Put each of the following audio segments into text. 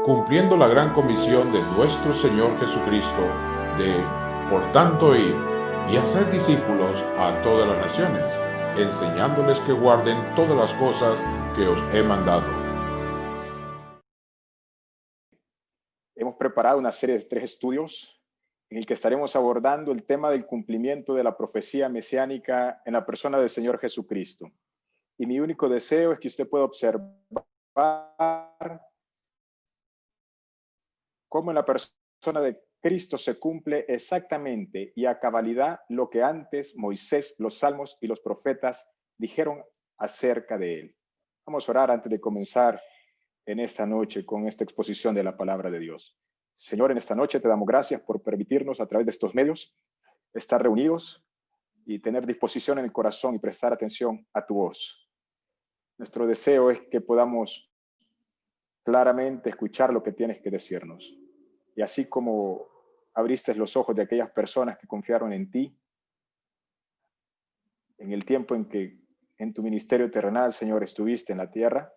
Cumpliendo la gran comisión de nuestro Señor Jesucristo de, por tanto, ir y hacer discípulos a todas las naciones, enseñándoles que guarden todas las cosas que os he mandado. Hemos preparado una serie de 3 estudios en el que estaremos abordando el tema del cumplimiento de la profecía mesiánica en la persona del Señor Jesucristo. Y mi único deseo es que usted pueda observar cómo en la persona de Cristo se cumple exactamente y a cabalidad lo que antes Moisés, los salmos y los profetas dijeron acerca de él. Vamos a orar antes de comenzar en esta noche con esta exposición de la palabra de Dios. Señor, en esta noche te damos gracias por permitirnos a través de estos medios estar reunidos y tener disposición en el corazón y prestar atención a tu voz. Nuestro deseo es que podamos claramente escuchar lo que tienes que decirnos. Y así como abriste los ojos de aquellas personas que confiaron en ti, en el tiempo en que en tu ministerio terrenal, Señor, estuviste en la tierra,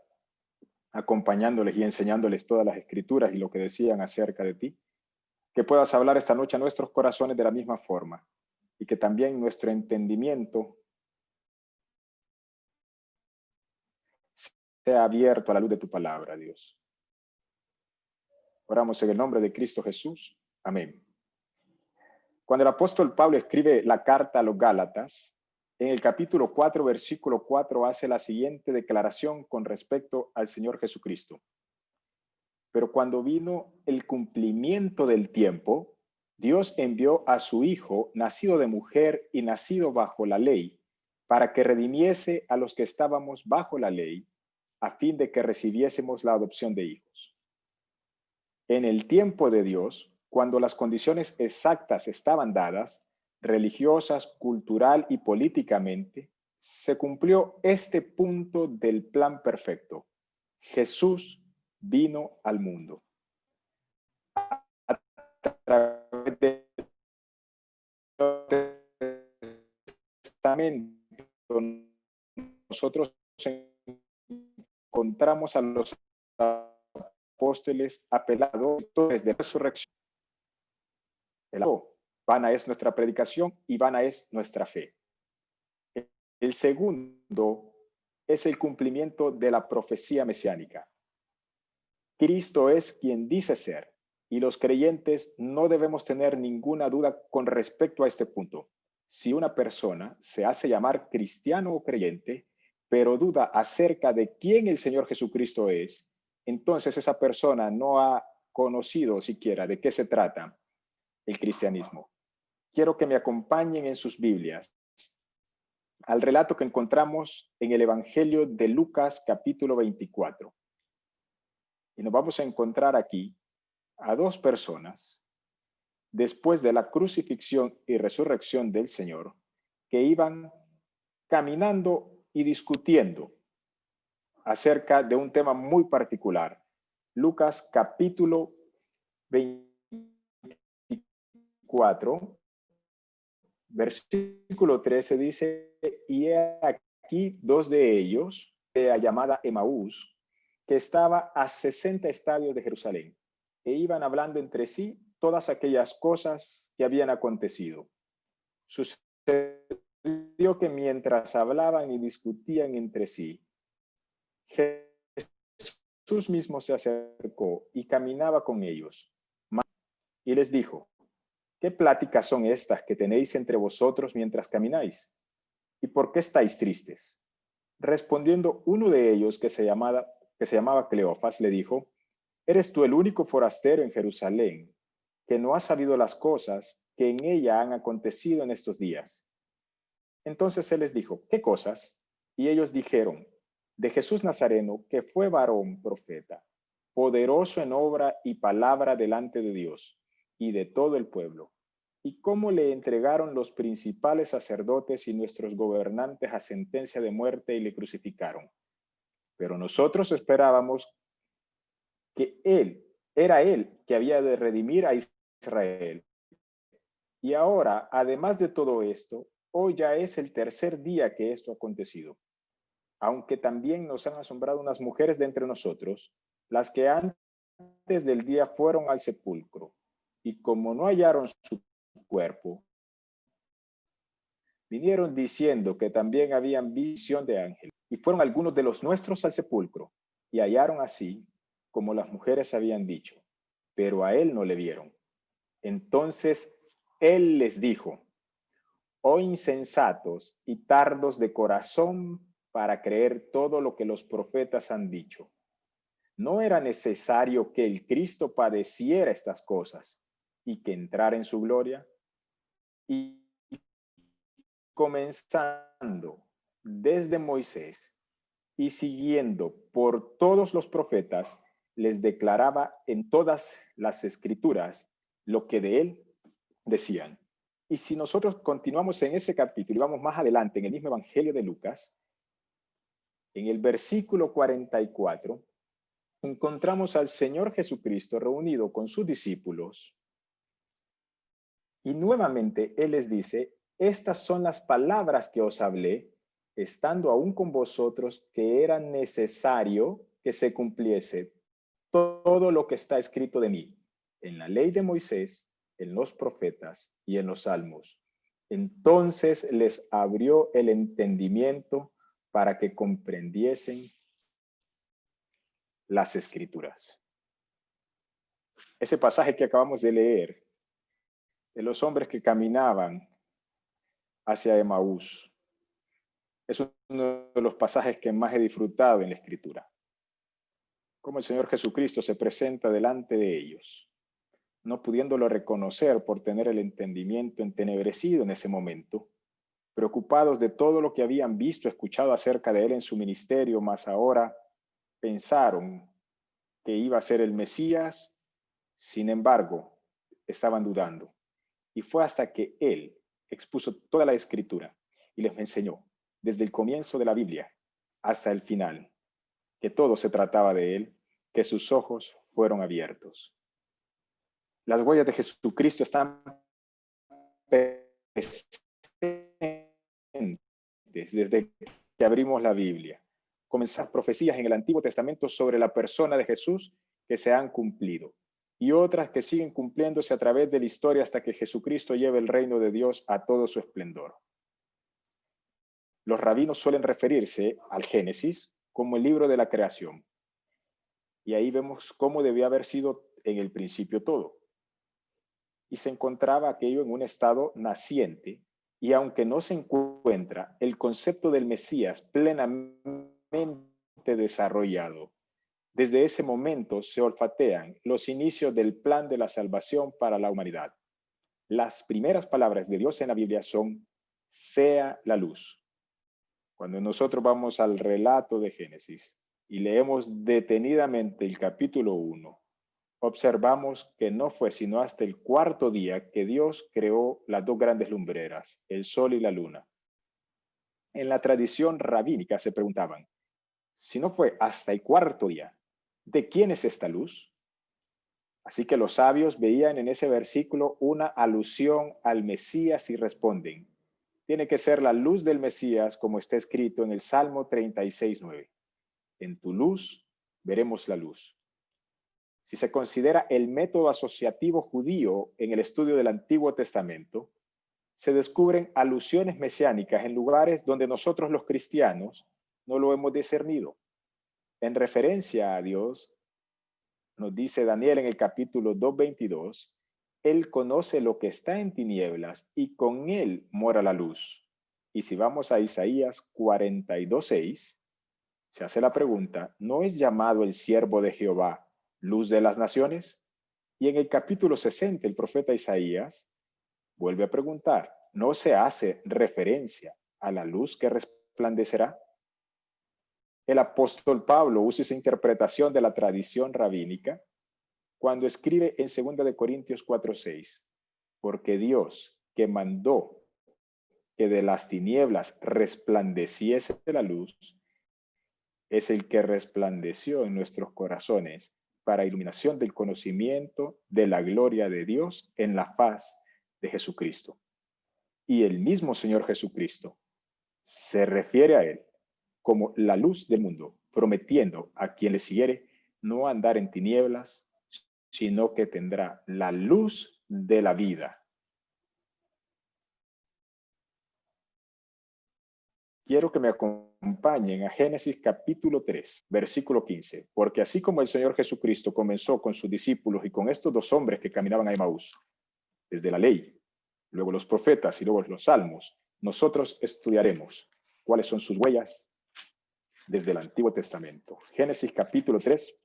acompañándoles y enseñándoles todas las escrituras y lo que decían acerca de ti, que puedas hablar esta noche a nuestros corazones de la misma forma y que también nuestro entendimiento sea abierto a la luz de tu palabra, Dios. Oramos en el nombre de Cristo Jesús. Amén. Cuando el apóstol Pablo escribe la carta a los Gálatas, en el capítulo 4, versículo 4, hace la siguiente declaración con respecto al Señor Jesucristo. Pero cuando vino el cumplimiento del tiempo, Dios envió a su Hijo, nacido de mujer y nacido bajo la ley, para que redimiese a los que estábamos bajo la ley, a fin de que recibiésemos la adopción de hijos. En el tiempo de Dios, cuando las condiciones exactas estaban dadas, religiosas, cultural y políticamente, se cumplió este punto del plan perfecto. Jesús vino al mundo. A través del Testamento, nosotros encontramos a los apóstoles apeladores de la resurrección. Vana es nuestra predicación y vana es nuestra fe. El segundo es el cumplimiento de la profecía mesiánica. Cristo es quien dice ser, y los creyentes no debemos tener ninguna duda con respecto a este punto. Si una persona se hace llamar cristiano o creyente, pero duda acerca de quién el Señor Jesucristo es, entonces esa persona no ha conocido siquiera de qué se trata el cristianismo. Quiero que me acompañen en sus Biblias al relato que encontramos en el Evangelio de Lucas, capítulo 24. Y nos vamos a encontrar aquí a dos personas después de la crucifixión y resurrección del Señor que iban caminando y discutiendo acerca de un tema muy particular. Lucas capítulo 24, versículo 13 dice, y he aquí dos de ellos, llamada Emaús, que estaba a 60 estadios de Jerusalén, e iban hablando entre sí todas aquellas cosas que habían acontecido. Sucedió que mientras hablaban y discutían entre sí, Jesús mismo se acercó y caminaba con ellos, y les dijo, ¿qué pláticas son estas que tenéis entre vosotros mientras camináis? ¿Y por qué estáis tristes? Respondiendo uno de ellos, que se llamaba Cleofas, le dijo, ¿eres tú el único forastero en Jerusalén que no ha sabido las cosas que en ella han acontecido en estos días? Entonces él les dijo, ¿qué cosas? Y ellos dijeron, de Jesús Nazareno, que fue varón profeta, poderoso en obra y palabra delante de Dios y de todo el pueblo, y cómo le entregaron los principales sacerdotes y nuestros gobernantes a sentencia de muerte y le crucificaron. Pero nosotros esperábamos que era él que había de redimir a Israel. Y ahora, además de todo esto, hoy ya es el tercer día que esto ha acontecido. Aunque también nos han asombrado unas mujeres de entre nosotros, las que antes del día fueron al sepulcro, y como no hallaron su cuerpo, vinieron diciendo que también habían visión de ángel. Y fueron algunos de los nuestros al sepulcro, y hallaron así como las mujeres habían dicho, pero a él no le vieron. Entonces él les dijo: oh insensatos y tardos de corazón para creer todo lo que los profetas han dicho. ¿No era necesario que el Cristo padeciera estas cosas y que entrara en su gloria? Y comenzando desde Moisés y siguiendo por todos los profetas, les declaraba en todas las escrituras lo que de él decían. Y si nosotros continuamos en ese capítulo y vamos más adelante en el mismo Evangelio de Lucas, en el versículo 44, encontramos al Señor Jesucristo reunido con sus discípulos y nuevamente Él les dice: estas son las palabras que os hablé, estando aún con vosotros, que era necesario que se cumpliese todo lo que está escrito de mí, en la ley de Moisés, en los profetas y en los salmos. Entonces les abrió el entendimiento para que comprendiesen las escrituras. Ese pasaje que acabamos de leer, de los hombres que caminaban hacia Emaús, es uno de los pasajes que más he disfrutado en la Escritura. Cómo el Señor Jesucristo se presenta delante de ellos, no pudiéndolo reconocer por tener el entendimiento entenebrecido en ese momento, preocupados de todo lo que habían visto, escuchado acerca de él en su ministerio, mas ahora pensaron que iba a ser el Mesías. Sin embargo, estaban dudando. Y fue hasta que él expuso toda la escritura y les enseñó, desde el comienzo de la Biblia hasta el final, que todo se trataba de él, que sus ojos fueron abiertos. Las huellas de Jesucristo están presentes desde que abrimos la Biblia. Comenzaron profecías en el Antiguo Testamento sobre la persona de Jesús que se han cumplido, y otras que siguen cumpliéndose a través de la historia hasta que Jesucristo lleve el reino de Dios a todo su esplendor. Los rabinos suelen referirse al Génesis como el libro de la creación. Y ahí vemos cómo debió haber sido en el principio todo. Y se encontraba aquello en un estado naciente, y aunque no se encuentra el concepto del Mesías plenamente desarrollado, desde ese momento se olfatean los inicios del plan de la salvación para la humanidad. Las primeras palabras de Dios en la Biblia son: sea la luz. Cuando nosotros vamos al relato de Génesis y leemos detenidamente el capítulo 1, observamos que no fue sino hasta el cuarto día que Dios creó las dos grandes lumbreras, el sol y la luna. En la tradición rabínica se preguntaban: si no fue hasta el cuarto día, ¿de quién es esta luz? Así que los sabios veían en ese versículo una alusión al Mesías y responden: tiene que ser la luz del Mesías, como está escrito en el Salmo 36:9. En tu luz veremos la luz. Si se considera el método asociativo judío en el estudio del Antiguo Testamento, se descubren alusiones mesiánicas en lugares donde nosotros los cristianos no lo hemos discernido. En referencia a Dios, nos dice Daniel en el capítulo 2:22, Él conoce lo que está en tinieblas y con Él mora la luz. Y si vamos a Isaías 42:6, se hace la pregunta: ¿no es llamado el siervo de Jehová luz de las naciones? Y en el capítulo 60, el profeta Isaías vuelve a preguntar: ¿no se hace referencia a la luz que resplandecerá? El apóstol Pablo usa esa interpretación de la tradición rabínica cuando escribe en 2 de Corintios 4:6, porque Dios, que mandó que de las tinieblas resplandeciese la luz, es el que resplandeció en nuestros corazones para iluminación del conocimiento de la gloria de Dios en la faz de Jesucristo. Y el mismo Señor Jesucristo se refiere a él como la luz del mundo, prometiendo a quien le siguiere no andar en tinieblas, sino que tendrá la luz de la vida. Quiero que me acompañen a Génesis capítulo 3, versículo 15, porque así como el Señor Jesucristo comenzó con sus discípulos y con estos dos hombres que caminaban a Emaús, desde la ley, luego los profetas y luego los salmos, nosotros estudiaremos cuáles son sus huellas desde el Antiguo Testamento. Génesis capítulo 3,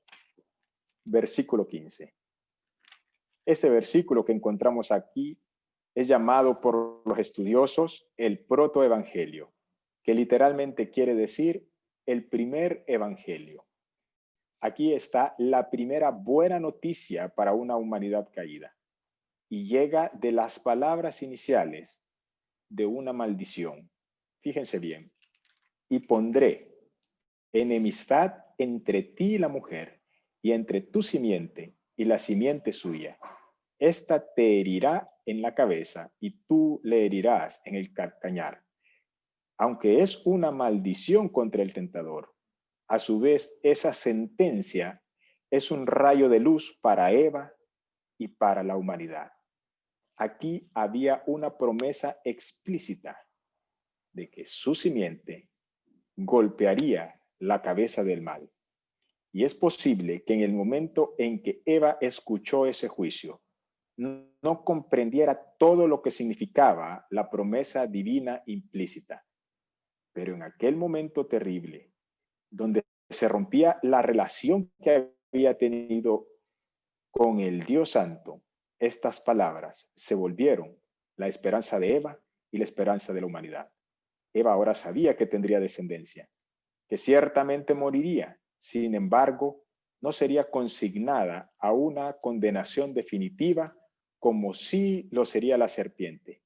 versículo 15. Ese versículo que encontramos aquí es llamado por los estudiosos el protoevangelio, que literalmente quiere decir el primer evangelio. Aquí está la primera buena noticia para una humanidad caída y llega de las palabras iniciales de una maldición. Fíjense bien. Y pondré enemistad entre ti y la mujer, y entre tu simiente y la simiente suya. Esta te herirá en la cabeza y tú le herirás en el calcañar. Aunque es una maldición contra el tentador, a su vez esa sentencia es un rayo de luz para Eva y para la humanidad. Aquí había una promesa explícita de que su simiente golpearía la cabeza del mal. Y es posible que en el momento en que Eva escuchó ese juicio, no comprendiera todo lo que significaba la promesa divina implícita. Pero en aquel momento terrible, donde se rompía la relación que había tenido con el Dios Santo, estas palabras se volvieron la esperanza de Eva y la esperanza de la humanidad. Eva ahora sabía que tendría descendencia, que ciertamente moriría, sin embargo, no sería consignada a una condenación definitiva como sí lo sería la serpiente,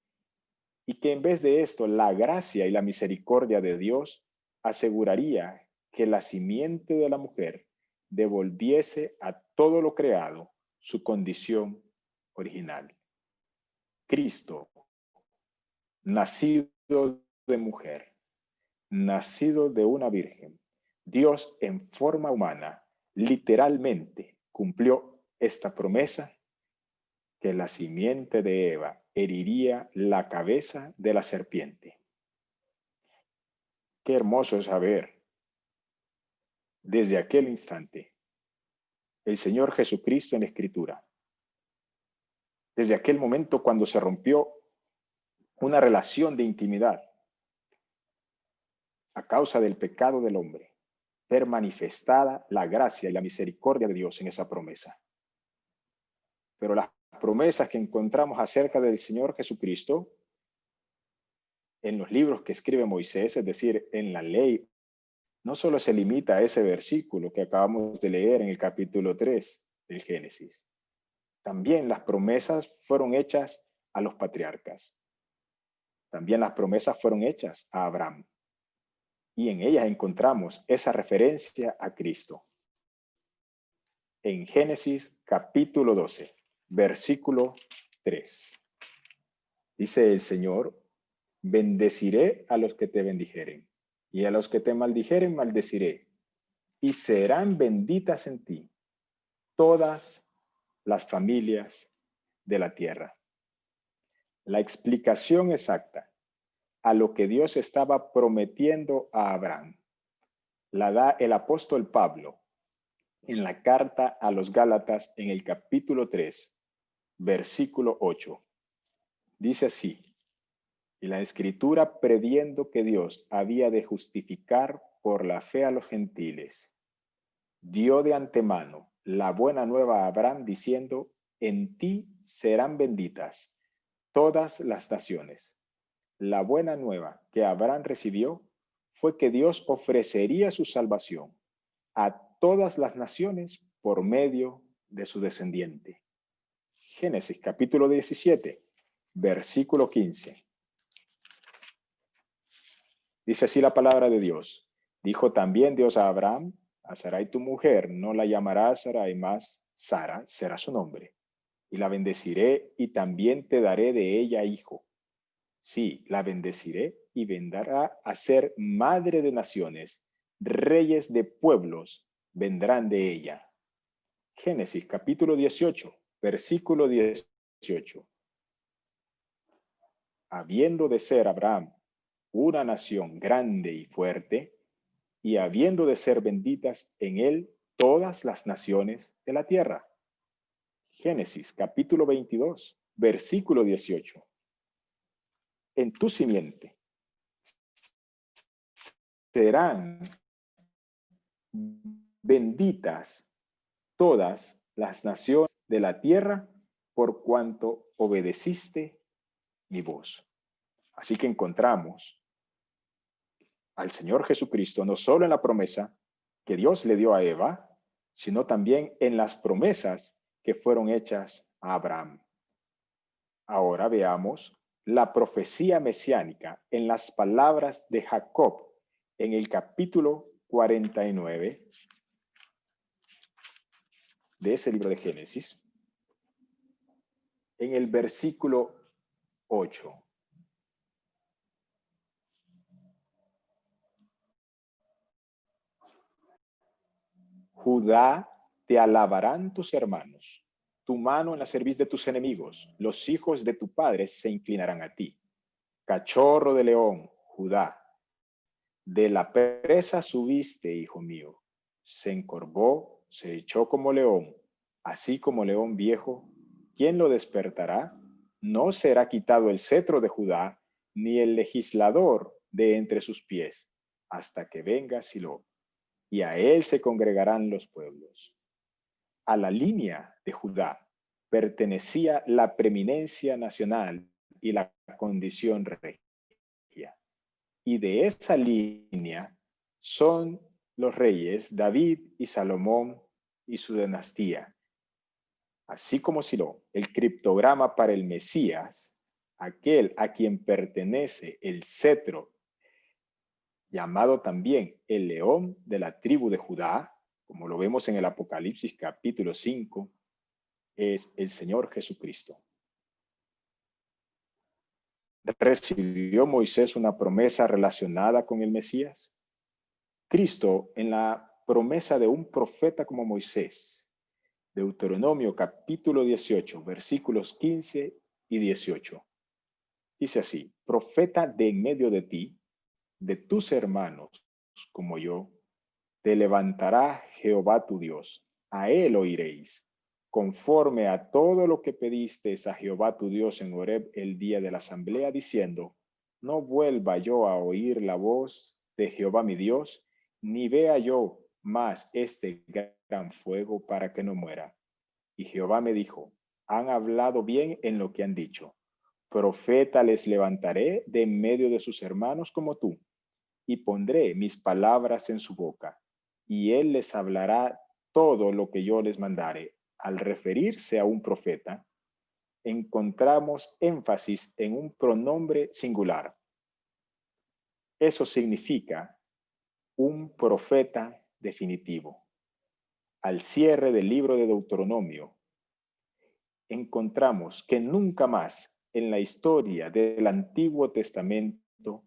y que en vez de esto la gracia y la misericordia de Dios aseguraría que la simiente de la mujer devolviese a todo lo creado su condición original. Cristo, nacido de mujer, nacido de una virgen, Dios en forma humana, literalmente cumplió esta promesa que la simiente de Eva heriría la cabeza de la serpiente. Qué hermoso saber. Desde aquel instante, el Señor Jesucristo en la Escritura, desde aquel momento cuando se rompió una relación de intimidad a causa del pecado del hombre, ver manifestada la gracia y la misericordia de Dios en esa promesa. Pero las promesas que encontramos acerca del Señor Jesucristo en los libros que escribe Moisés, es decir, en la ley, no solo se limita a ese versículo que acabamos de leer en el capítulo 3 del Génesis. También las promesas fueron hechas a los patriarcas. También las promesas fueron hechas a Abraham. Y en ellas encontramos esa referencia a Cristo. En Génesis capítulo 12, versículo 3. Dice el Señor: bendeciré a los que te bendijeren, y a los que te maldijeren maldeciré, y serán benditas en ti todas las familias de la tierra. La explicación exacta a lo que Dios estaba prometiendo a Abraham la da el apóstol Pablo en la carta a los Gálatas en el capítulo 3, versículo 8. Dice así: y la Escritura, previendo que Dios había de justificar por la fe a los gentiles, dio de antemano la buena nueva a Abraham, diciendo: en ti serán benditas todas las naciones. La buena nueva que Abraham recibió fue que Dios ofrecería su salvación a todas las naciones por medio de su descendiente. Génesis capítulo 17, versículo 15. Dice así la palabra de Dios: dijo también Dios a Abraham: a Sarai tu mujer no la llamarás Sarai, más Sara será su nombre. y la bendeciré y también te daré de ella hijo. Sí, la bendeciré y vendrá a ser madre de naciones, reyes de pueblos vendrán de ella. Génesis capítulo 18, versículo 18. Habiendo de ser Abraham una nación grande y fuerte, y habiendo de ser benditas en él todas las naciones de la tierra. Génesis capítulo 22, versículo 18. En tu simiente serán benditas todas las naciones de la tierra por cuanto obedeciste mi voz. Así que encontramos al Señor Jesucristo no solo en la promesa que Dios le dio a Eva, sino también en las promesas que fueron hechas a Abraham. Ahora veamos la profecía mesiánica en las palabras de Jacob en el capítulo 49 de ese libro de Génesis, en el versículo 8. Judá, te alabarán tus hermanos, tu mano en la cerviz de tus enemigos, los hijos de tu padre se inclinarán a ti. Cachorro de león, Judá, de la presa subiste, hijo mío. Se encorvó, se echó como león, así como león viejo. ¿Quién lo despertará? No será quitado el cetro de Judá, ni el legislador de entre sus pies, hasta que venga Silo, y a él se congregarán los pueblos. A la línea de Judá pertenecía la preeminencia nacional y la condición regia. Y de esa línea son los reyes David y Salomón y su dinastía. Así como Silo, el criptograma para el Mesías, aquel a quien pertenece el cetro, llamado también el león de la tribu de Judá, como lo vemos en el Apocalipsis capítulo 5, es el Señor Jesucristo. ¿Recibió Moisés una promesa relacionada con el Mesías? Cristo, en la promesa de un profeta como Moisés, Deuteronomio capítulo 18, versículos 15 y 18. Dice así: profeta de en medio de ti, de tus hermanos como yo, te levantará Jehová tu Dios, a él oiréis, conforme a todo lo que pediste a Jehová tu Dios en Horeb el día de la asamblea, diciendo: no vuelva yo a oír la voz de Jehová mi Dios, ni vea yo más este gran fuego para que no muera. Y Jehová me dijo: han hablado bien en lo que han dicho. Profeta les levantaré de en medio de sus hermanos como tú, y pondré mis palabras en su boca, y él les hablará todo lo que yo les mandare. Al referirse a un profeta, encontramos énfasis en un pronombre singular. Eso significa un profeta definitivo. Al cierre del libro de Deuteronomio, encontramos que nunca más en la historia del Antiguo Testamento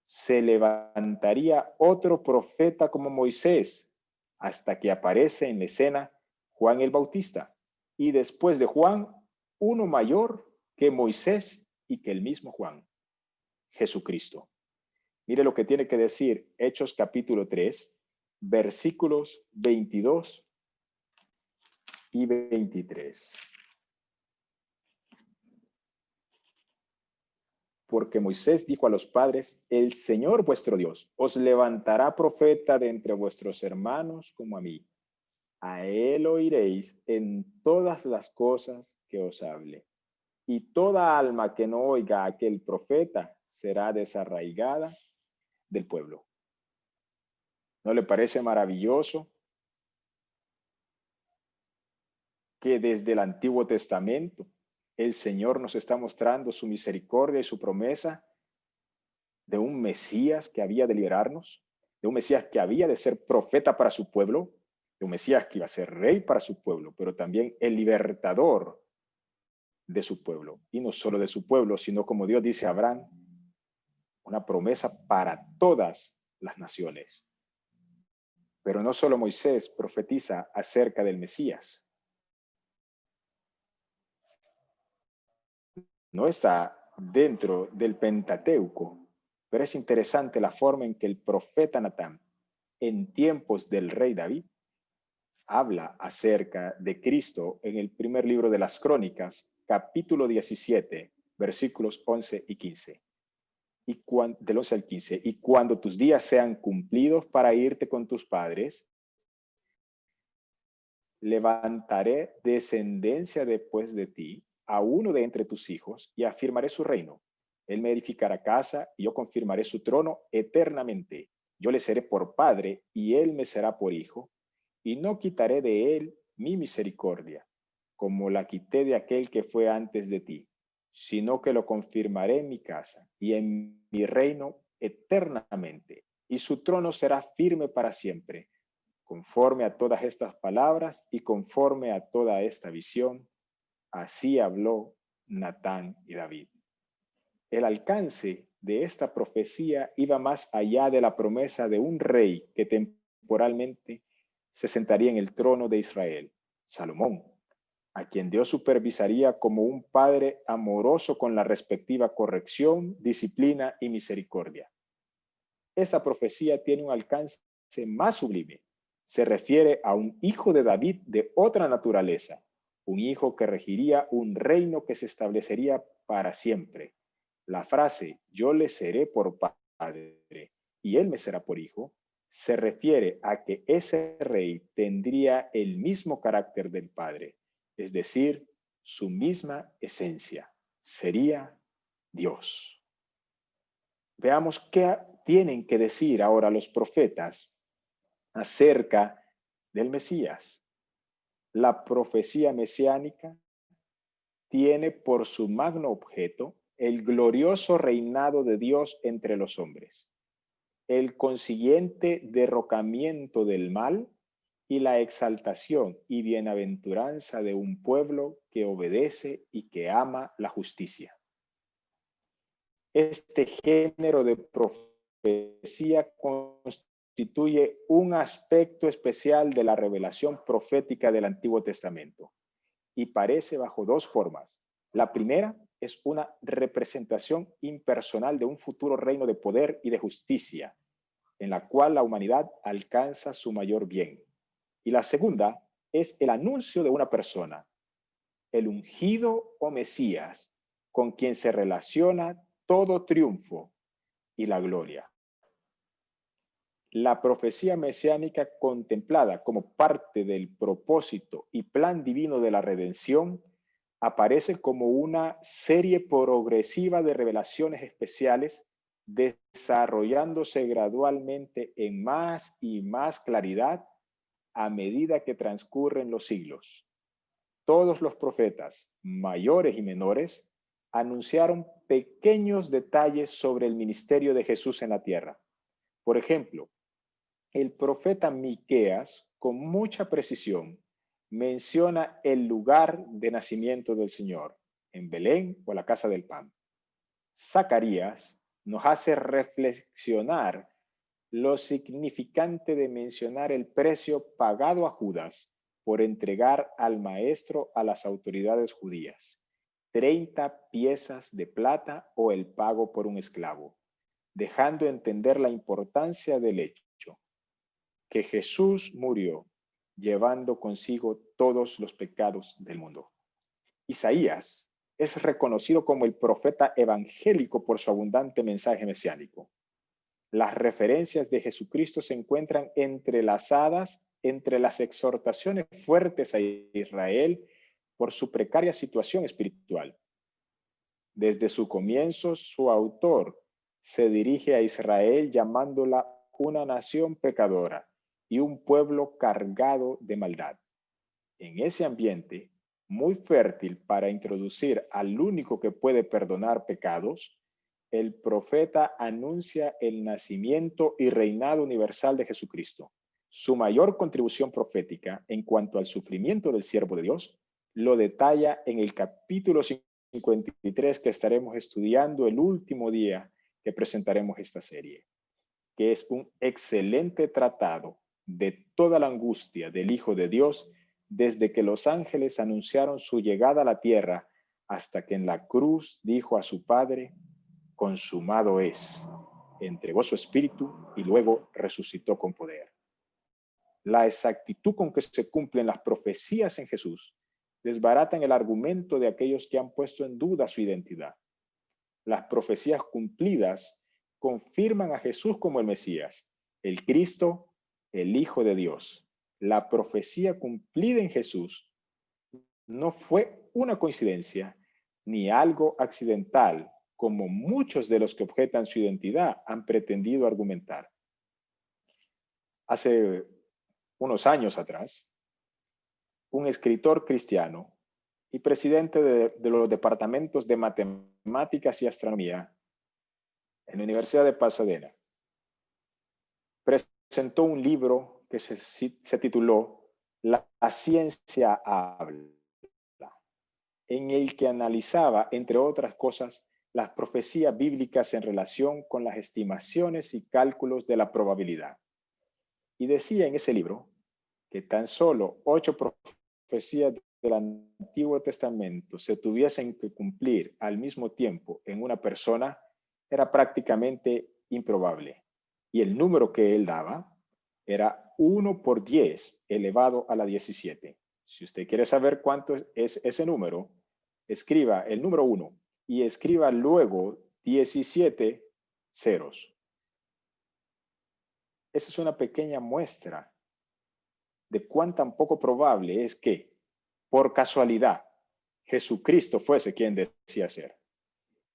se levantaría otro profeta como Moisés, hasta que aparece en la escena Juan el Bautista, y después de Juan, uno mayor que Moisés y que el mismo Juan, Jesucristo. Mire lo que tiene que decir Hechos capítulo 3, versículos 22 y 23. Porque Moisés dijo a los padres: el Señor vuestro Dios os levantará profeta de entre vuestros hermanos como a mí. A él oiréis en todas las cosas que os hable. Y toda alma que no oiga a aquel profeta será desarraigada del pueblo. ¿No le parece maravilloso que desde el Antiguo Testamento el Señor nos está mostrando su misericordia y su promesa de un Mesías que había de liberarnos, de un Mesías que había de ser profeta para su pueblo, de un Mesías que iba a ser rey para su pueblo, pero también el libertador de su pueblo. Y no solo de su pueblo, sino como Dios dice a Abraham, una promesa para todas las naciones. Pero no solo Moisés profetiza acerca del Mesías. No está dentro del Pentateuco, pero es interesante la forma en que el profeta Natán, en tiempos del rey David, habla acerca de Cristo en el primer libro de las Crónicas, capítulo 17, versículos 11 y 15. Del 11 al 15. Y cuando tus días sean cumplidos para irte con tus padres, levantaré descendencia después de ti, a uno de entre tus hijos, y afirmaré su reino. Él me edificará casa, y yo confirmaré su trono eternamente. Yo le seré por padre, y él me será por hijo, y no quitaré de él mi misericordia, como la quité de aquel que fue antes de ti, sino que lo confirmaré en mi casa y en mi reino eternamente, y su trono será firme para siempre. Conforme a todas estas palabras y conforme a toda esta visión, así habló Natán y David. El alcance de esta profecía iba más allá de la promesa de un rey que temporalmente se sentaría en el trono de Israel, Salomón, a quien Dios supervisaría como un padre amoroso con la respectiva corrección, disciplina y misericordia. Esa profecía tiene un alcance más sublime. Se refiere a un hijo de David de otra naturaleza, un hijo que regiría un reino que se establecería para siempre. La frase, yo le seré por padre y él me será por hijo, se refiere a que ese rey tendría el mismo carácter del padre, es decir, su misma esencia. Sería Dios. Veamos qué tienen que decir ahora los profetas acerca del Mesías. La profecía mesiánica tiene por su magno objeto el glorioso reinado de Dios entre los hombres, el consiguiente derrocamiento del mal y la exaltación y bienaventuranza de un pueblo que obedece y que ama la justicia. Este género de profecía constituye un aspecto especial de la revelación profética del Antiguo Testamento y parece bajo dos formas. La primera es una representación impersonal de un futuro reino de poder y de justicia, en la cual la humanidad alcanza su mayor bien. Y la segunda es el anuncio de una persona, el ungido o Mesías, con quien se relaciona todo triunfo y la gloria. La profecía mesiánica contemplada como parte del propósito y plan divino de la redención aparece como una serie progresiva de revelaciones especiales desarrollándose gradualmente en más y más claridad a medida que transcurren los siglos. Todos los profetas, mayores y menores, anunciaron pequeños detalles sobre el ministerio de Jesús en la tierra. Por ejemplo, el profeta Miqueas, con mucha precisión, menciona el lugar de nacimiento del Señor, en Belén o la casa del pan. Zacarías nos hace reflexionar lo significante de mencionar el precio pagado a Judas por entregar al maestro a las autoridades judías, 30 piezas de plata o el pago por un esclavo, dejando entender la importancia del hecho, que Jesús murió llevando consigo todos los pecados del mundo. Isaías es reconocido como el profeta evangélico por su abundante mensaje mesiánico. Las referencias de Jesucristo se encuentran entrelazadas entre las exhortaciones fuertes a Israel por su precaria situación espiritual. Desde su comienzo, su autor se dirige a Israel llamándola una nación pecadora y un pueblo cargado de maldad. En ese ambiente, muy fértil para introducir al único que puede perdonar pecados, el profeta anuncia el nacimiento y reinado universal de Jesucristo. Su mayor contribución profética en cuanto al sufrimiento del siervo de Dios lo detalla en el capítulo 53 que estaremos estudiando el último día que presentaremos esta serie, que es un excelente tratado de toda la angustia del Hijo de Dios desde que los ángeles anunciaron su llegada a la tierra hasta que en la cruz dijo a su Padre, consumado es. Entregó su espíritu y luego resucitó con poder. La exactitud con que se cumplen las profecías en Jesús desbaratan el argumento de aquellos que han puesto en duda su identidad. Las profecías cumplidas confirman a Jesús como el Mesías, el Cristo, el Hijo de Dios. La profecía cumplida en Jesús no fue una coincidencia ni algo accidental, como muchos de los que objetan su identidad han pretendido argumentar. Hace unos años atrás, un escritor cristiano y presidente de los departamentos de matemáticas y astronomía en la Universidad de Pasadena, presentó un libro que se tituló La ciencia habla, en el que analizaba, entre otras cosas, las profecías bíblicas en relación con las estimaciones y cálculos de la probabilidad. Y decía en ese libro que tan solo 8 profecías del Antiguo Testamento se tuviesen que cumplir al mismo tiempo en una persona era prácticamente improbable. Y el número que él daba era 1 por 10 elevado a la 17. Si usted quiere saber cuánto es ese número, escriba el número 1 y escriba luego 17 ceros. Esa es una pequeña muestra de cuán tan poco probable es que, por casualidad, Jesucristo fuese quien decía ser.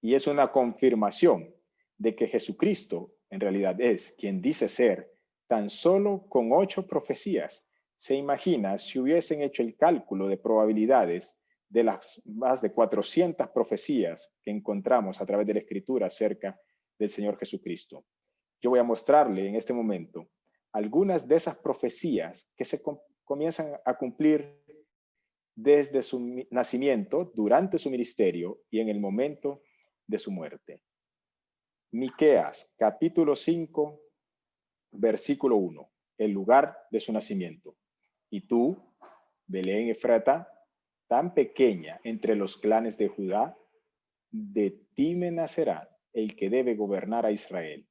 Y es una confirmación de que Jesucristo en realidad es quien dice ser tan solo con 8 profecías. Se imagina si hubiesen hecho el cálculo de probabilidades de las más de 400 profecías que encontramos a través de la Escritura acerca del Señor Jesucristo. Yo voy a mostrarle en este momento algunas de esas profecías que se comienzan a cumplir desde su nacimiento, durante su ministerio y en el momento de su muerte. Miqueas, capítulo 5, versículo 1, el lugar de su nacimiento. Y tú, Belén Efrata, tan pequeña entre los clanes de Judá, de ti me nacerá el que debe gobernar a Israel.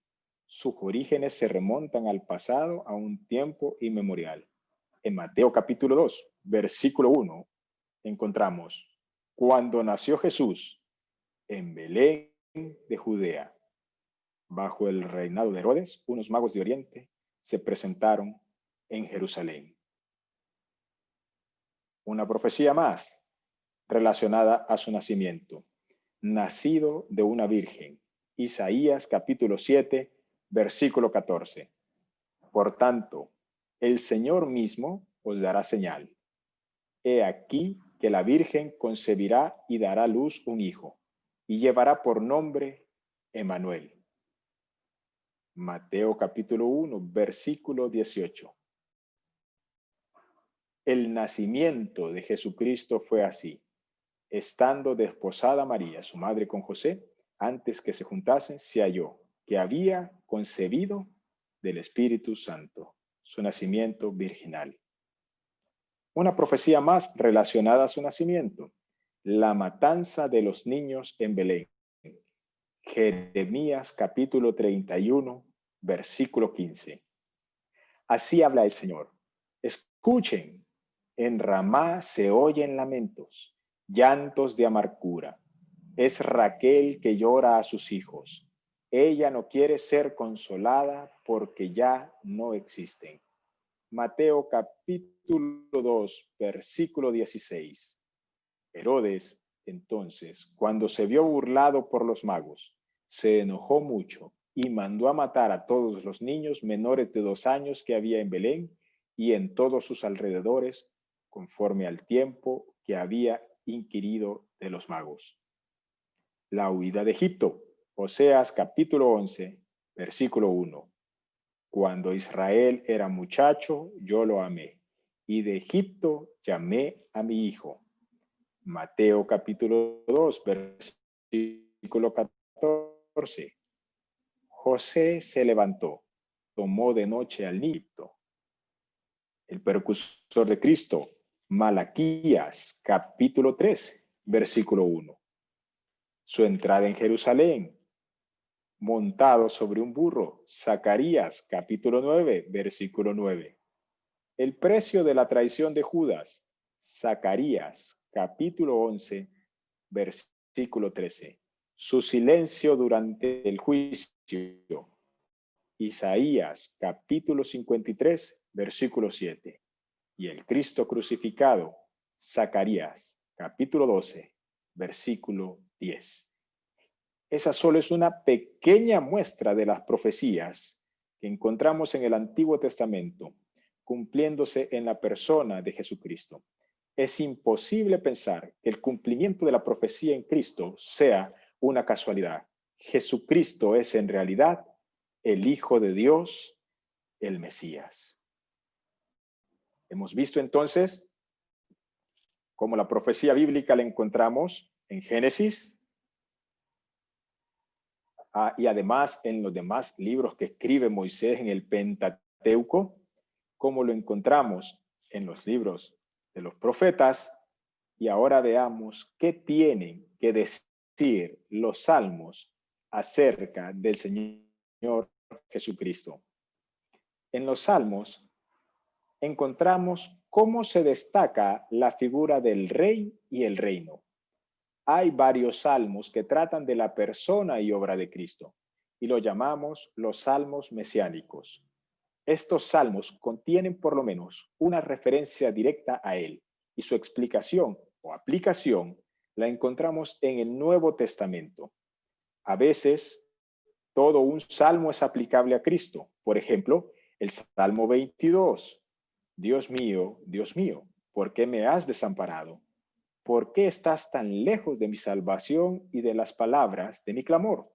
Sus orígenes se remontan al pasado, a un tiempo inmemorial. En Mateo capítulo 2, versículo 1, encontramos, cuando nació Jesús en Belén de Judea, bajo el reinado de Herodes, unos magos de Oriente se presentaron en Jerusalén. Una profecía más relacionada a su nacimiento. Nacido de una virgen. Isaías capítulo 7, versículo 14. Por tanto, el Señor mismo os dará señal. He aquí que la virgen concebirá y dará a luz un hijo, y llevará por nombre Emmanuel. Mateo capítulo 1, versículo 18. El nacimiento de Jesucristo fue así. Estando desposada María, su madre, con José, antes que se juntasen, se halló que había concebido del Espíritu Santo. Su nacimiento virginal. Una profecía más relacionada a su nacimiento. La matanza de los niños en Belén. Jeremías capítulo 31, versículo 15. Así habla el Señor. Escuchen, en Ramá se oyen lamentos, llantos de amargura. Es Raquel que llora a sus hijos. Ella no quiere ser consolada porque ya no existen. Mateo capítulo 2, versículo 16. Herodes, entonces, cuando se vio burlado por los magos, se enojó mucho y mandó a matar a todos los niños menores de 2 años que había en Belén y en todos sus alrededores, conforme al tiempo que había inquirido de los magos. La huida de Egipto. Oseas capítulo 11, versículo 1. Cuando Israel era muchacho, yo lo amé, y de Egipto llamé a mi hijo. Mateo capítulo 2, versículo 14. José se levantó, tomó de noche al niño. El precursor de Cristo, Malaquías capítulo 3, versículo 1. Su entrada en Jerusalén, montado sobre un burro, Zacarías capítulo 9, versículo 9. El precio de la traición de Judas, Zacarías capítulo 11, versículo 13. Su silencio durante el juicio, Isaías capítulo 53, versículo 7. Y el Cristo crucificado, Zacarías capítulo 12, versículo 10. Esa solo es una pequeña muestra de las profecías que encontramos en el Antiguo Testamento, cumpliéndose en la persona de Jesucristo. Es imposible pensar que el cumplimiento de la profecía en Cristo sea una casualidad. Jesucristo es en realidad el Hijo de Dios, el Mesías. Hemos visto entonces cómo la profecía bíblica la encontramos en Génesis, y además en los demás libros que escribe Moisés en el Pentateuco, como lo encontramos en los libros de los profetas. Y ahora veamos qué tienen que decir los salmos acerca del Señor Jesucristo. En los salmos encontramos cómo se destaca la figura del rey y el reino. Hay varios salmos que tratan de la persona y obra de Cristo y lo llamamos los salmos mesiánicos. Estos salmos contienen por lo menos una referencia directa a él y su explicación o aplicación la encontramos en el Nuevo Testamento. A veces, todo un salmo es aplicable a Cristo. Por ejemplo, el Salmo 22. Dios mío, ¿por qué me has desamparado? ¿Por qué estás tan lejos de mi salvación y de las palabras de mi clamor?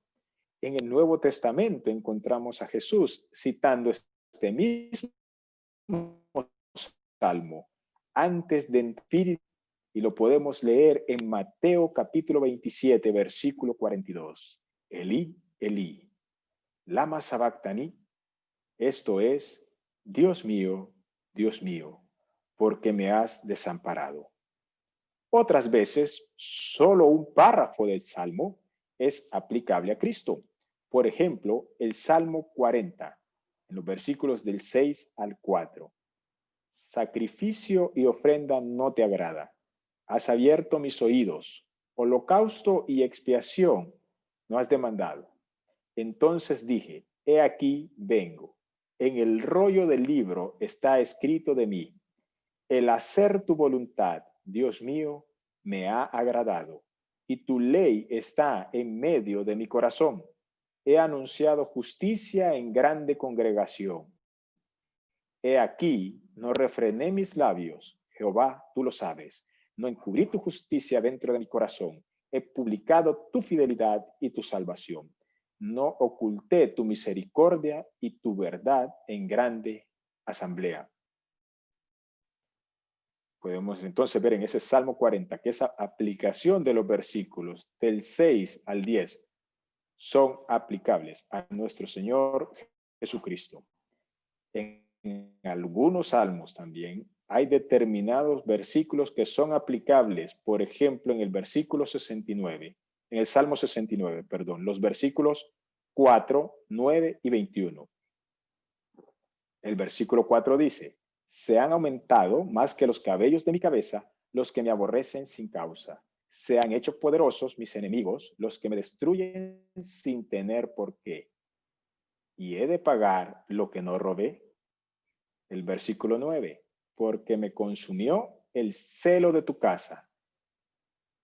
En el Nuevo Testamento encontramos a Jesús citando este mismo salmo antes de entrar, y lo podemos leer en Mateo capítulo 27, versículo 42. Elí, Elí, lama sabactani, esto es, Dios mío, ¿por qué me has desamparado? Otras veces, solo un párrafo del Salmo es aplicable a Cristo. Por ejemplo, el Salmo 40, en los versículos del 6 al 4. Sacrificio y ofrenda no te agrada. Has abierto mis oídos. Holocausto y expiación no has demandado. Entonces dije, he aquí vengo. En el rollo del libro está escrito de mí. El hacer tu voluntad, Dios mío, me ha agradado, y tu ley está en medio de mi corazón. He anunciado justicia en grande congregación. He aquí, no refrené mis labios, Jehová, tú lo sabes. No encubrí tu justicia dentro de mi corazón. He publicado tu fidelidad y tu salvación. No oculté tu misericordia y tu verdad en grande asamblea. Podemos entonces ver en ese Salmo 40 que esa aplicación de los versículos del 6 al 10 son aplicables a nuestro Señor Jesucristo. En algunos salmos también hay determinados versículos que son aplicables, por ejemplo, en el versículo 69, en el Salmo 69, perdón, los versículos 4, 9 y 21. El versículo 4 dice, se han aumentado más que los cabellos de mi cabeza los que me aborrecen sin causa. Se han hecho poderosos mis enemigos, los que me destruyen sin tener por qué. ¿Y he de pagar lo que no robé? El versículo 9, porque me consumió el celo de tu casa,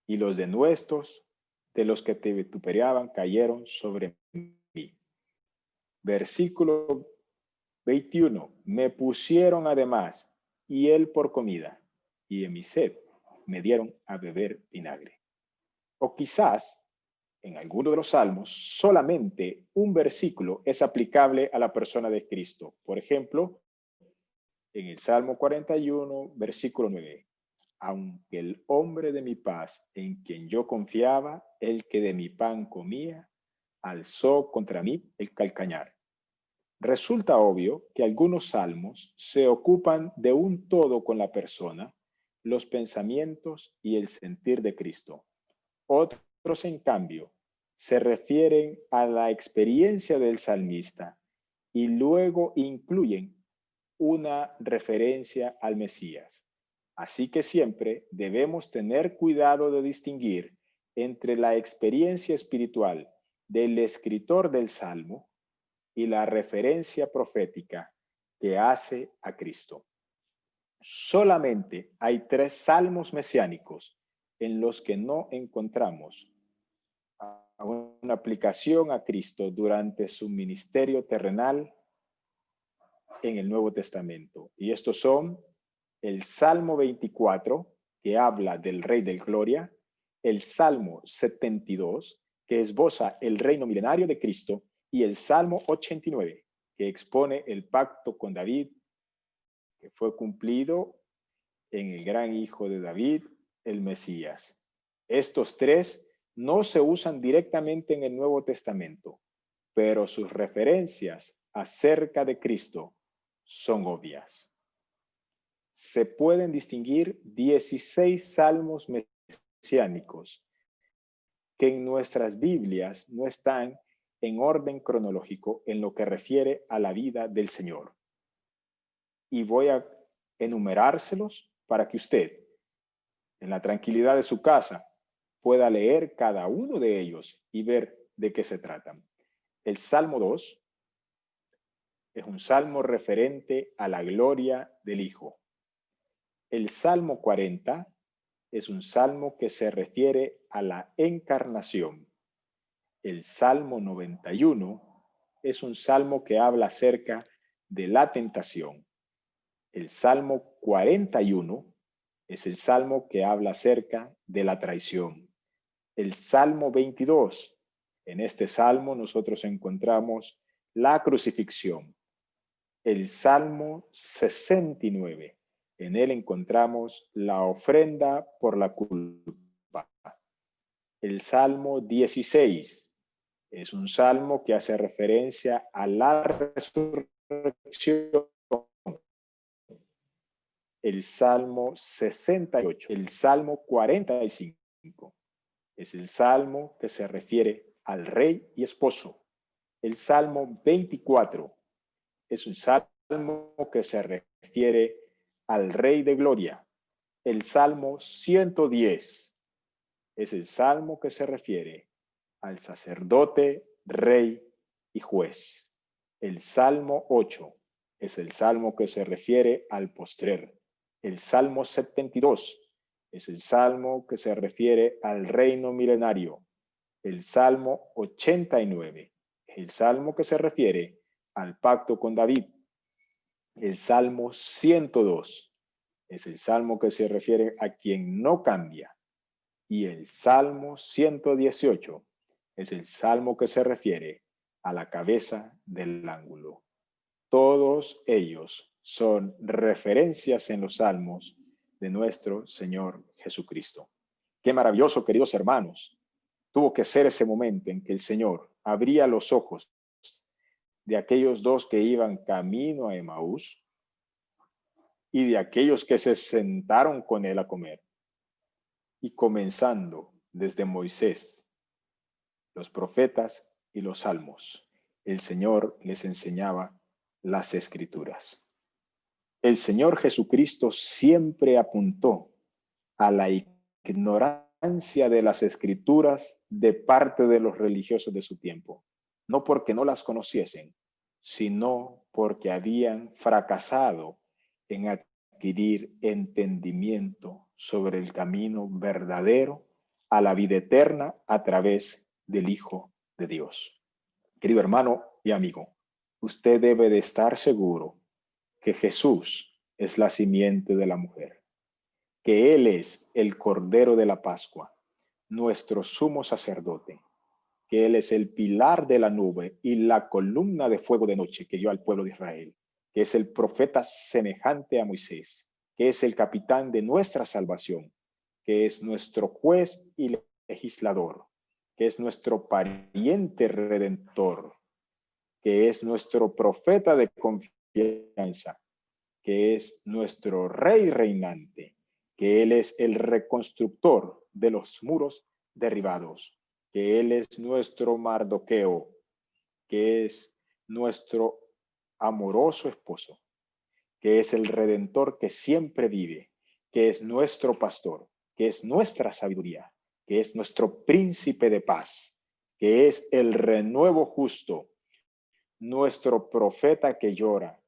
y los denuestos de los que te vituperaban cayeron sobre mí. Versículo 21, me pusieron además hiel por comida, y en mi sed me dieron a beber vinagre. O quizás, en alguno de los salmos, solamente un versículo es aplicable a la persona de Cristo. Por ejemplo, en el Salmo 41, versículo 9. aunque el hombre de mi paz, en quien yo confiaba, el que de mi pan comía, alzó contra mí el calcañar. Resulta obvio que algunos salmos se ocupan de un todo con la persona, los pensamientos y el sentir de Cristo. Otros, en cambio, se refieren a la experiencia del salmista y luego incluyen una referencia al Mesías. Así que siempre debemos tener cuidado de distinguir entre la experiencia espiritual del escritor del Salmo y la referencia profética que hace a Cristo. Solamente hay 3 salmos mesiánicos en los que no encontramos una aplicación a Cristo durante su ministerio terrenal en el Nuevo Testamento. Y estos son el Salmo 24, que habla del Rey de Gloria, el Salmo 72, que esboza el reino milenario de Cristo, y el Salmo 89, que expone el pacto con David, que fue cumplido en el gran hijo de David, el Mesías. Estos 3 no se usan directamente en el Nuevo Testamento, pero sus referencias acerca de Cristo son obvias. Se pueden distinguir 16 salmos mesiánicos que en nuestras Biblias no están en orden cronológico en lo que refiere a la vida del Señor. Y voy a enumerárselos para que usted, en la tranquilidad de su casa, pueda leer cada uno de ellos y ver de qué se tratan. El Salmo 2 es un salmo referente a la gloria del Hijo. El Salmo 40 es un salmo que se refiere a la encarnación. El Salmo 91 es un salmo que habla acerca de la tentación. El Salmo 41 es el salmo que habla acerca de la traición. El Salmo 22, en este salmo nosotros encontramos la crucifixión. El Salmo 69, en él encontramos la ofrenda por la culpa. El Salmo 16 es un salmo que hace referencia a la resurrección. El Salmo 68, el Salmo 45 es el salmo que se refiere al rey y esposo. El Salmo 24 es un salmo que se refiere al Rey de Gloria. El Salmo 110 es el salmo que se refiere al sacerdote, rey y juez. El Salmo 8 es el salmo que se refiere al postrer. El Salmo 72 es el salmo que se refiere al reino milenario. El Salmo 89 es el salmo que se refiere al pacto con David. El Salmo 102 es el salmo que se refiere a quien no cambia. Y el Salmo 118 es el salmo que se refiere a la cabeza del ángulo. Todos ellos son referencias en los salmos de nuestro Señor Jesucristo. Qué maravilloso, queridos hermanos, tuvo que ser ese momento en que el Señor abría los ojos de aquellos 2 que iban camino a Emaús y de aquellos que se sentaron con él a comer. Y comenzando desde Moisés, los profetas y los salmos, el Señor les enseñaba las Escrituras. El Señor Jesucristo siempre apuntó a la ignorancia de las Escrituras de parte de los religiosos de su tiempo, no porque no las conociesen, sino porque habían fracasado en adquirir entendimiento sobre el camino verdadero a la vida eterna a través del Hijo de Dios. Querido hermano y amigo, usted debe de estar seguro que Jesús es la simiente de la mujer, que Él es el Cordero de la Pascua, nuestro sumo sacerdote, que Él es el pilar de la nube y la columna de fuego de noche que dio al pueblo de Israel, que es el profeta semejante a Moisés, que es el capitán de nuestra salvación, que es nuestro juez y legislador, que es nuestro pariente redentor, que es nuestro profeta de confianza, que es nuestro rey reinante, que Él es el reconstructor de los muros derribados, que Él es nuestro Mardoqueo, que es nuestro amoroso esposo, que es el redentor que siempre vive, que es nuestro pastor, que es nuestra sabiduría, que es nuestro príncipe de paz, que es el renuevo justo, nuestro profeta que llora,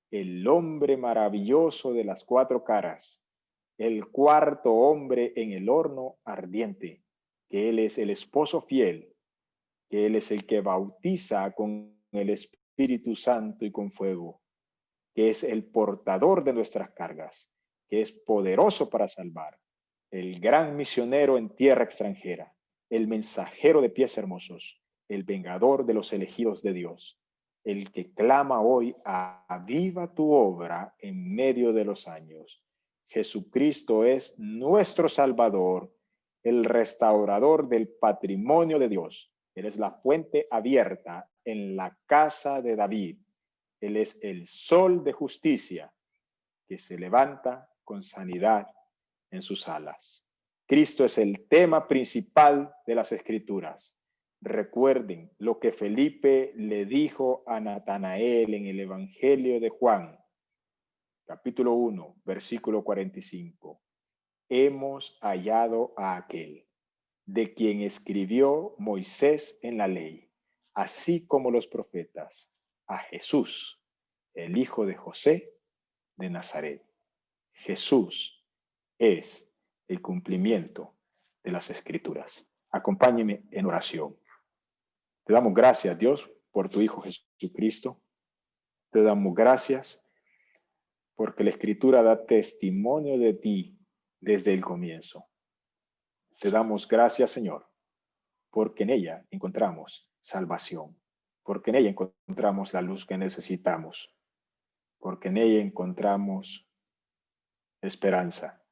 el hombre maravilloso de las cuatro caras, el cuarto hombre en el horno ardiente, que Él es el esposo fiel, que Él es el que bautiza con el Espíritu Santo y con fuego, que es el portador de nuestras cargas, que es poderoso para salvar, el gran misionero en tierra extranjera, el mensajero de pies hermosos, el vengador de los elegidos de Dios, el que clama hoy, aviva tu obra en medio de los años. Jesucristo es nuestro Salvador, el restaurador del patrimonio de Dios. Él es la fuente abierta en la casa de David. Él es el sol de justicia que se levanta con sanidad en sus alas. Cristo es el tema principal de las Escrituras. Recuerden lo que Felipe le dijo a Natanael en el Evangelio de Juan, capítulo 1, versículo 45. Hemos hallado a aquel de quien escribió Moisés en la ley, así como los profetas, a Jesús, el hijo de José de Nazaret. Jesús es el cumplimiento de las Escrituras. Acompáñeme en oración. Te damos gracias, Dios, por tu Hijo Jesucristo. Te damos gracias porque la Escritura da testimonio de ti desde el comienzo. Te damos gracias, Señor, porque en ella encontramos salvación, porque en ella encontramos la luz que necesitamos, porque en ella encontramos esperanza.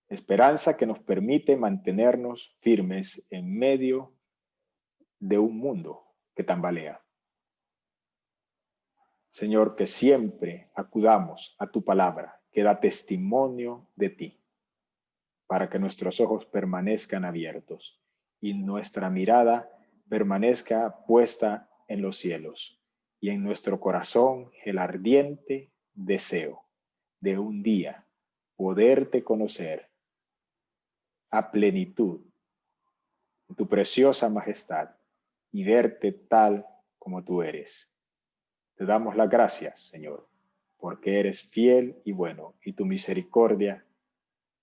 Esperanza que nos permite mantenernos firmes en medio de un mundo que tambalea. Señor, que siempre acudamos a tu palabra, que da testimonio de ti, para que nuestros ojos permanezcan abiertos y nuestra mirada permanezca puesta en los cielos y en nuestro corazón el ardiente deseo de un día poderte conocer a plenitud en tu preciosa majestad y verte tal como tú eres. Te damos las gracias, Señor, porque eres fiel y bueno y tu misericordia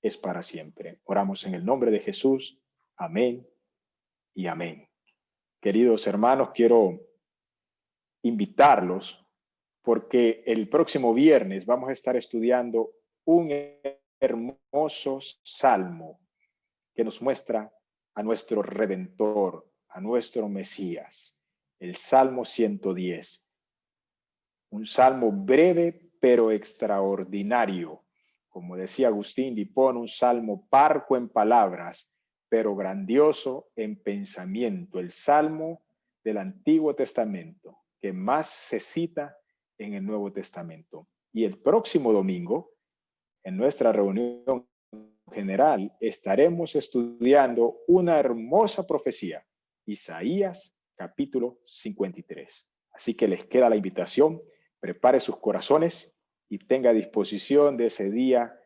es para siempre. Oramos en el nombre de Jesús. Amén y amén. Queridos hermanos, quiero invitarlos porque el próximo viernes vamos a estar estudiando un hermoso salmo que nos muestra a nuestro Redentor, a nuestro Mesías, el Salmo 110. Un salmo breve pero extraordinario. Como decía Agustín Dipón, un salmo parco en palabras, pero grandioso en pensamiento. El salmo del Antiguo Testamento que más se cita en el Nuevo Testamento. Y el próximo domingo, en nuestra reunión general, estaremos estudiando una hermosa profecía, Isaías capítulo 53. Así que les queda la invitación, prepare sus corazones y tenga disposición de ese día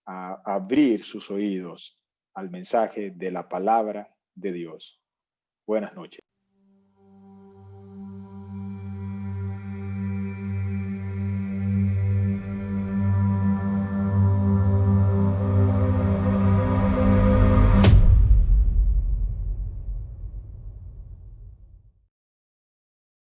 a abrir sus oídos al mensaje de la palabra de Dios. Buenas noches.